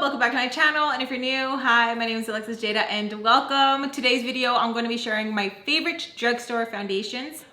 welcome back to my channel, and if you're new, hi, my name is Alexis Jayda and welcome. Today's video, I'm going to be sharing my favorite drugstore foundations.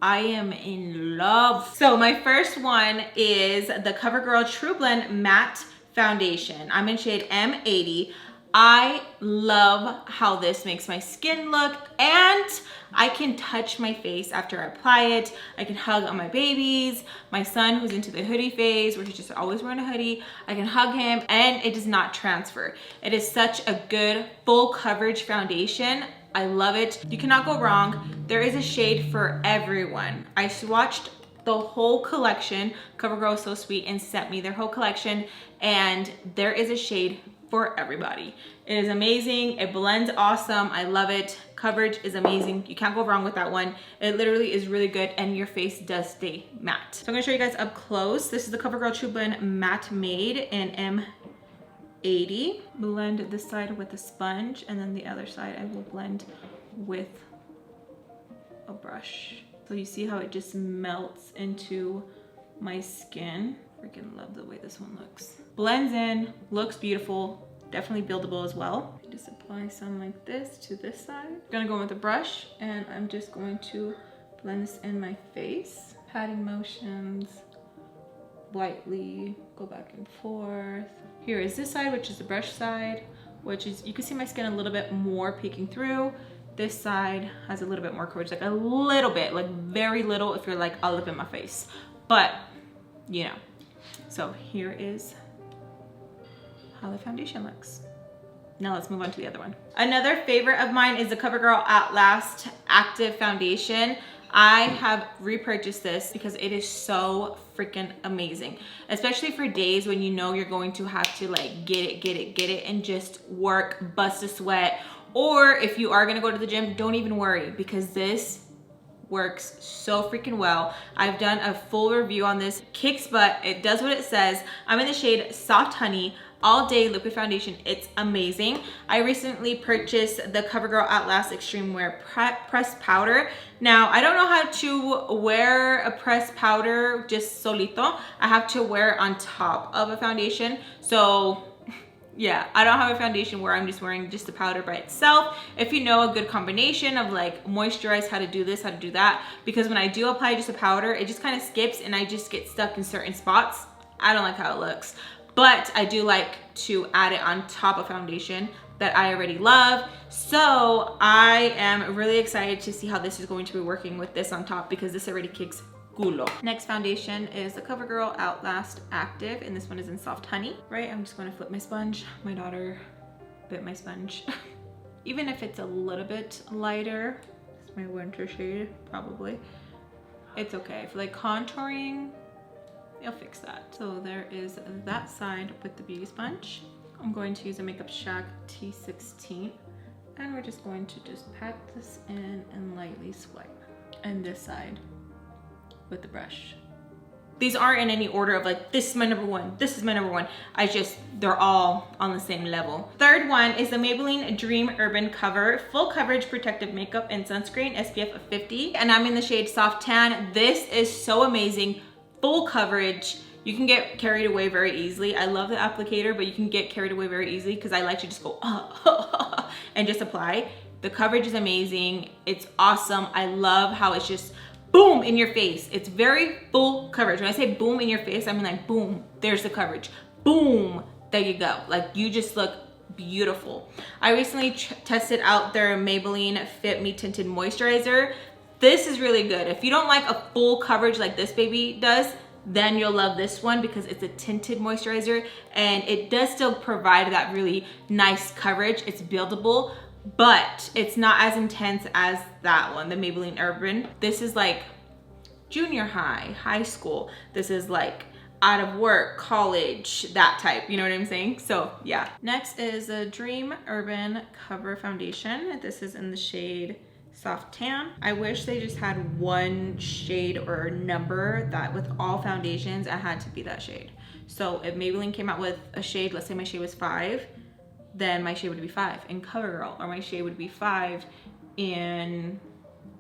I am in love. So my first one is the Covergirl True Blend Matte Foundation. I'm in shade M80. I love how this makes my skin look, and I can touch my face after I apply it. I can hug on my babies, my son who's into the hoodie phase where he's just always wearing a hoodie. I can hug him and it does not transfer. It is such a good full coverage foundation. I love it. You cannot go wrong. There is a shade for everyone. I swatched the whole collection. Covergirl is so sweet and sent me their whole collection, and there is a shade for everybody. It is amazing. It blends awesome. I love it. Coverage is amazing. You can't go wrong with that one. It literally is really good, and your face does stay matte. So I'm gonna show you guys up close. This is the Covergirl True Blend Matte Made in M80. Blend this side with a sponge, and then the other side I will blend with a brush. So you see how it just melts into my skin. Freaking love the way this one looks. Blends in, looks beautiful, definitely buildable as well. Just apply some like this to this side. I'm gonna go with a brush, and I'm just going to blend this in my face. Patting motions, lightly, go back and forth. Here is this side, which is the brush side, which is, you can see my skin a little bit more peeking through. This side has a little bit more coverage, like a little bit, like very little if you're like all up in my face. But, you know. So here is how the foundation looks. Now let's move on to the other one. Another favorite of mine is the Covergirl Outlast Active Foundation. I have repurchased this because it is so freaking amazing, especially for days when you know you're going to have to like get it and just work, bust a sweat. Or if you are gonna go to the gym, don't even worry, because this works so freaking well. I've done a full review on this. Kicks butt. It does what it says. I'm in the shade Soft Honey All Day Liquid Foundation. It's amazing. I recently purchased the Covergirl Outlast Extreme Wear Pressed Powder. Now, I don't know how to wear a pressed powder just solito. I have to wear it on top of a foundation. So yeah, I don't have a foundation where I'm just wearing just the powder by itself. If you know a good combination of like moisturize, how to do this, how to do that, because when I do apply just a powder, it just kind of skips and I just get stuck in certain spots. I don't like how it looks, but I do like to add it on top of foundation that I already love. So I am really excited to see how this is going to be working with this on top, because this already kicks culo. Next foundation is the Covergirl Outlast Active, and this one is in Soft Honey. Right, I'm just going to flip my sponge. My daughter bit my sponge. Even if it's a little bit lighter, it's my winter shade probably, it's okay. For like contouring, you'll fix that. So there is that side with the beauty sponge. I'm going to use a MakeupShack T16, and we're just going to just pat this in and lightly swipe. And this side with the brush. These aren't in any order of like, this is my number one, this is my number one. They're all on the same level. Third one is the Maybelline Dream Urban Cover Full Coverage Protective Makeup and Sunscreen SPF of 50. And I'm in the shade Soft Tan. This is so amazing. Full coverage. You can get carried away very easily. I love the applicator, but you can get carried away very easily because I like to just go and just apply. The coverage is amazing. It's awesome. I love how it's just boom in your face. It's very full coverage. When I say boom in your face, I mean like boom, there's the coverage. Boom, there you go. Like you just look beautiful. I recently tested out their Maybelline Fit Me Tinted Moisturizer. This is really good. If you don't like a full coverage like this baby does, then you'll love this one because it's a tinted moisturizer and it does still provide that really nice coverage. It's buildable, but it's not as intense as that one, the Maybelline Urban. This is like junior high, high school. This is like out of work, college, that type, you know what I'm saying? So yeah. Next is the Dream Urban Cover Foundation. This is in the shade Soft Tan. I wish they just had one shade or number that with all foundations, it had to be that shade. So if Maybelline came out with a shade, let's say my shade was 5, then my shade would be 5 in Covergirl, or my shade would be 5 in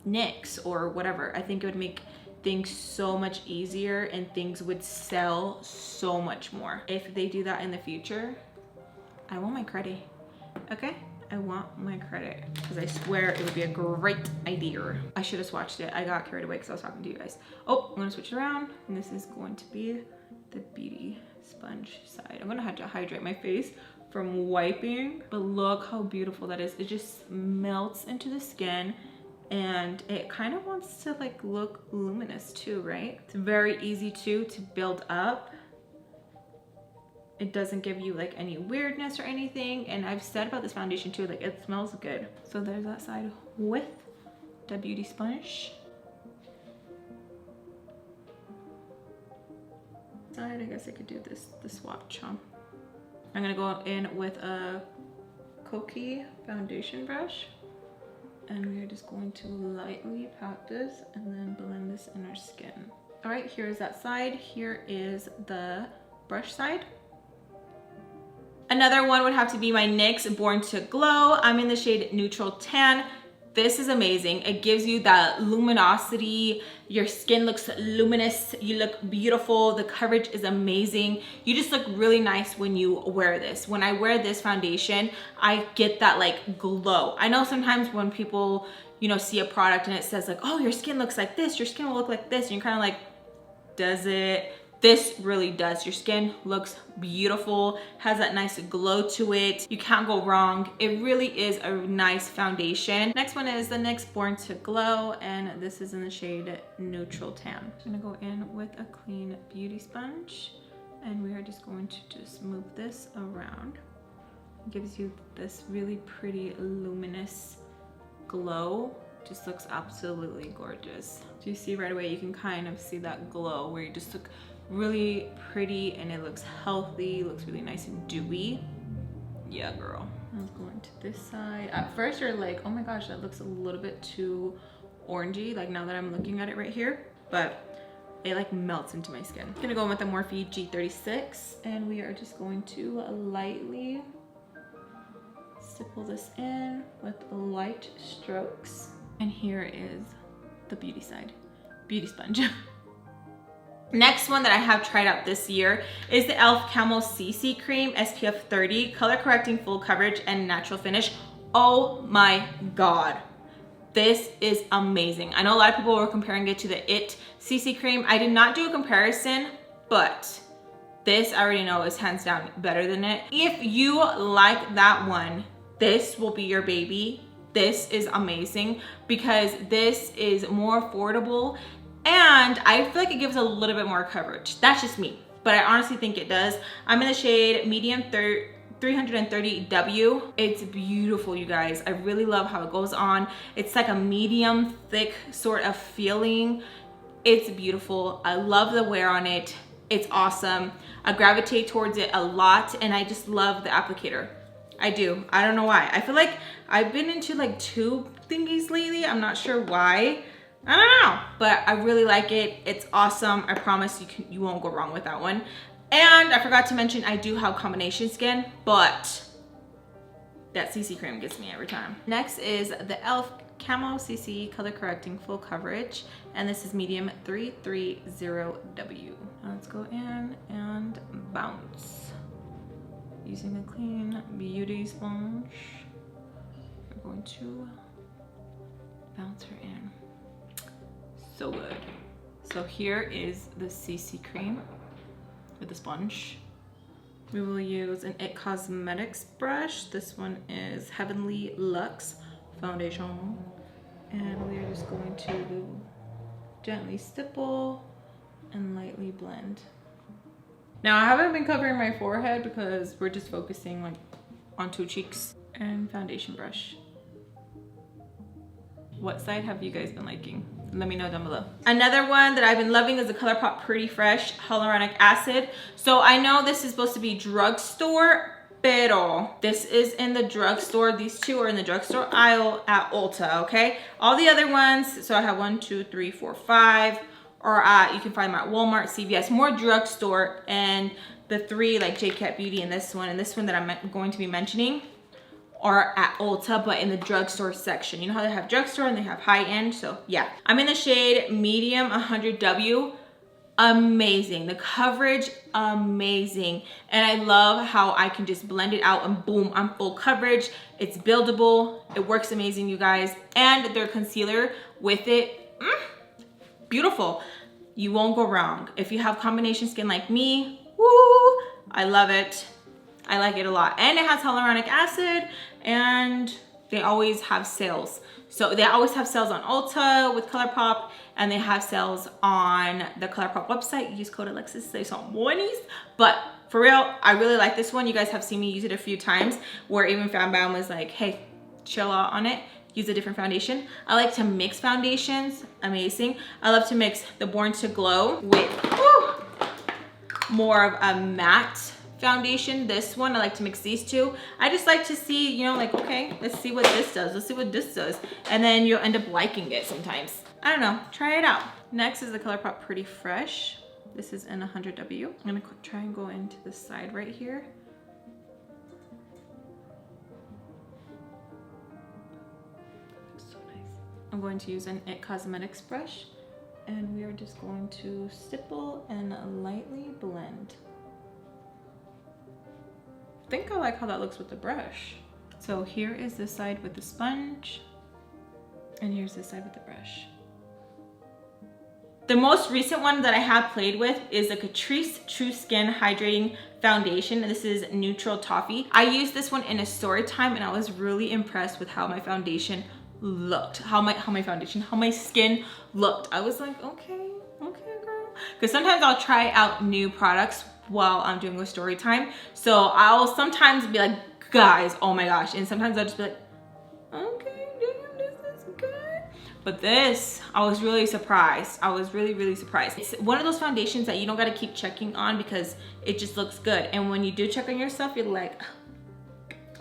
Nyx or whatever. I think it would make things so much easier and things would sell so much more. If they do that in the future, I want my credit, okay? I want my credit because I swear it would be a great idea. I should have swatched it. I got carried away because I was talking to you guys. Oh, I'm gonna switch it around, and this is going to be the beauty sponge side. I'm gonna have to hydrate my face from wiping, but look how beautiful that is. It just melts into the skin, and it kind of wants to like look luminous too, right? It's very easy to build up. It doesn't give you like any weirdness or anything. And I've said about this foundation too, like it smells good. So there's that side with the beauty sponge. Side, I guess I could do the swatch, huh? I'm gonna go in with a Koki foundation brush, and we are just going to lightly pat this and then blend this in our skin. All right, here's that side. Here is the brush side. Another one would have to be my NYX Born To Glow. I'm in the shade Neutral Tan. This is amazing. It gives you that luminosity. Your skin looks luminous. You look beautiful. The coverage is amazing. You just look really nice when you wear this. When I wear this foundation, I get that like glow. I know sometimes when people, you know, see a product and it says like, oh, your skin looks like this, your skin will look like this, and you're kind of like, does it? This really does. Your skin looks beautiful, has that nice glow to it. You can't go wrong. It really is a nice foundation. Next one is the NYX Born To Glow, and this is in the shade Neutral Tan. I'm gonna go in with a clean beauty sponge, and we are just going to just move this around. It gives you this really pretty luminous glow. Just looks absolutely gorgeous. Do you see right away? You can kind of see that glow where you just look really pretty, and it looks healthy, looks really nice and dewy. Yeah, girl. Let's go into this side. At first you're like, oh my gosh, that looks a little bit too orangey, like now that I'm looking at it right here, but it like melts into my skin. I'm gonna go in with the Morphe G36, and we are just going to lightly stipple this in with light strokes. And here is the beauty side, beauty sponge. Next one that I have tried out this year is the e.l.f. Camel CC Cream SPF 30, color correcting, full coverage, and natural finish. Oh my God. This is amazing. I know a lot of people were comparing it to the IT CC Cream. I did not do a comparison, but this I already know is hands down better than it. If you like that one, this will be your baby. This is amazing because this is more affordable, and I feel like it gives a little bit more coverage. That's just me, but I honestly think it does. I'm in the shade medium 330W. It's beautiful, you guys. I really love how it goes on. It's like a medium thick sort of feeling. It's beautiful. I love the wear on it. It's awesome. I gravitate towards it a lot, and I just love the applicator. I do. I don't know why. I feel like I've been into like tube thingies lately. I'm not sure why. I don't know, but I really like it. It's awesome. I promise you won't go wrong with that one. And I forgot to mention I do have combination skin, but that CC cream gets me every time. Next is the e.l.f. Camo CC color correcting full coverage, and this is medium 330W. Let's go in and bounce. Using a clean beauty sponge, we're going to bounce her in. So good. So here is the CC cream with the sponge. We will use an IT Cosmetics brush. This one is Heavenly Luxe foundation, and we are just going to gently stipple and lightly blend. Now I haven't been covering my forehead because we're just focusing like on two cheeks. And foundation brush. What side have you guys been liking? Let me know down below. Another one that I've been loving is the Colourpop Pretty Fresh Hyaluronic Acid. So I know this is supposed to be drugstore, pero this is in the drugstore. These two are in the drugstore aisle at Ulta, okay? All the other ones, so I have 1, 2, 3, 4, 5, or you can find them at Walmart, CVS, more drugstore, and the three like J Cat Beauty and this one that I'm going to be mentioning. are at Ulta, but in the drugstore section. You know how they have drugstore and they have high end? So yeah, I'm in the shade medium 100W. Amazing. The coverage, amazing. And I love how I can just blend it out and boom, I'm full coverage. It's buildable. It works amazing, you guys. And their concealer with it, beautiful. You won't go wrong. If you have combination skin like me, woo, I love it. I like it a lot. And it has hyaluronic acid, and they always have sales. So they always have sales on Ulta with Colourpop, and they have sales on the Colourpop website. Use code Alexis, save some monies. But for real, I really like this one. You guys have seen me use it a few times, where even FAMBAM was like, hey, chill out on it. Use a different foundation. I like to mix foundations, amazing. I love to mix the Born To Glow with more of a matte foundation. This one, I like to mix these two. I just like to see, you know, like, okay, let's see what this does. Let's see what this does. And then you'll end up liking it sometimes. I don't know, try it out. Next is the Colourpop Pretty Fresh. This is in 100W. I'm gonna try and go into the side right here. So nice. I'm going to use an IT Cosmetics brush, and we are just going to stipple and lightly blend. I think I like how that looks with the brush. So here is this side with the sponge, and here's this side with the brush. The most recent one that I have played with is the Catrice True Skin Hydrating Foundation. This is Neutral Toffee. I used this one in a story time, and I was really impressed with how my foundation looked. How my skin looked. I was like, okay girl. Because sometimes I'll try out new products while I'm doing a story time. So I'll sometimes be like, guys, oh my gosh. And sometimes I'll just be like, okay, damn, this is good. But this, I was really surprised. I was really surprised. It's one of those foundations that you don't gotta keep checking on because it just looks good. And when you do check on yourself, you're like,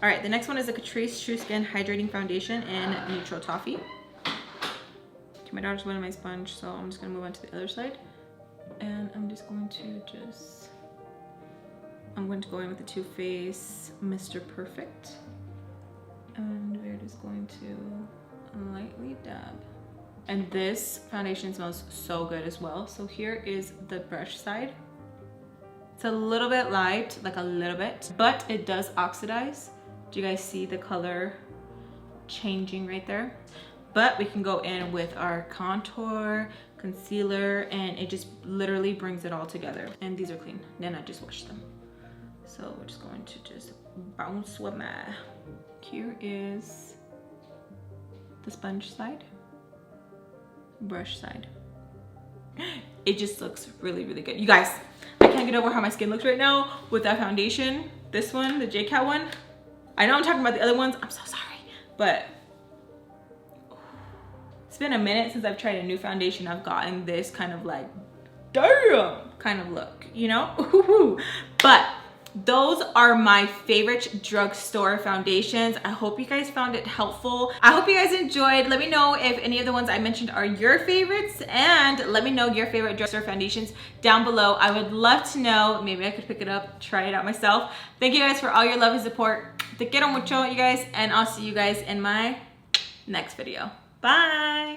all right, the next one is the Catrice True Skin Hydrating Foundation in Neutral Toffee. Okay, my daughter's winning my sponge, so I'm just gonna move on to the other side. And I'm just going to I'm going to go in with the Too Faced Mr. Perfect. And we're just going to lightly dab. And this foundation smells so good as well. So here is the brush side. It's a little bit light, like a little bit, but it does oxidize. Do you guys see the color changing right there? But we can go in with our contour, concealer, and it just literally brings it all together. And these are clean, then I just washed them. So we're just going to just bounce with my. Here is the sponge side, brush side. It just looks really good. You guys, I can't get over how my skin looks right now with that foundation. This one, the JCat one. I know I'm talking about the other ones, I'm so sorry, but it's been a minute since I've tried a new foundation. I've gotten this kind of like, damn, kind of look, you know? But those are my favorite drugstore foundations. I hope you guys found it helpful. I hope you guys enjoyed. Let me know if any of the ones I mentioned are your favorites, and let me know your favorite drugstore foundations down below. I would love to know. Maybe I could pick it up, try it out myself. Thank you guys for all your love and support. Te quiero mucho, you guys, and I'll see you guys in my next video. Bye.